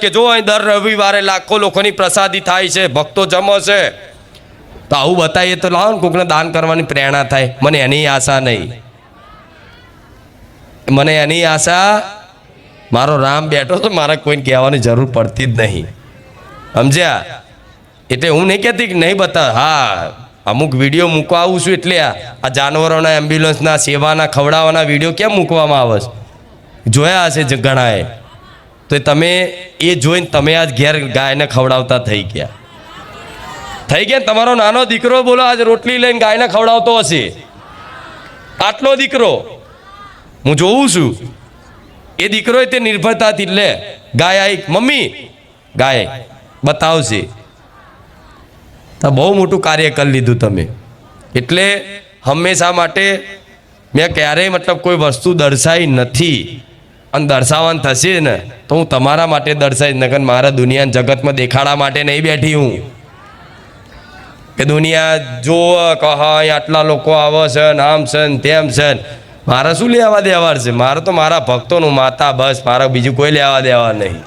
કે જો અહીં દર રવિવારે લાખો લોકોની પ્રસાદી થાય છે, ભક્તો જમો છે, તો આવું બતાવીએ તો લાવો ને કોકને દાન કરવાની પ્રેરણા થાય. મને એની આશા નહીં, મને એની આશા મારો રામ બેઠો તો મારે કોઈને કહેવાની જરૂર પડતી જ નહીં. સમજ્યા? એટલે હું નહીં કહેતી કે નહીં બતા. હા, અમુક વિડીયો મૂકવા આવું છું એટલે આ જાનવરોના એમ્બ્યુલન્સના સેવાના ખવડાવવાના વિડીયો કેમ મૂકવામાં આવે છે? જોયા હશે ઘણાએ. તો તમે એ જોઈને તમે આજ ઘેર ગાયને ખવડાવતા થઈ ગયા. તમારો નાનો દીકરો બોલો આજ રોટલી લઈને ગાયને ખવડાવતો હશે. આટલો દીકરો હું જોઉં છું. એ દીકરો તે નિર્ભરતાથી લે ગાય આવી, મમ્મી ગાય બતાવશે. તો બહુ મોટું કાર્ય કરી લીધું તમે. એટલે હંમેશા માટે મેં ક્યારેય મતલબ કોઈ વસ્તુ દર્શાવી નથી, અને દર્શાવવાનું થશે ને તો હું તમારા માટે દર્શાવીશ. નકર મારા દુનિયા જગતમાં દેખાડા માટે નહીં બેઠી હું કે દુનિયા જો કહા આટલા લોકો આવે છે ને આમ છે ને તેમ છે. મારે શું લેવા દેવા છે? મારે તો મારા ભક્તોનું માતા, બસ. મારે બીજું કોઈ લેવા દેવા નહીં.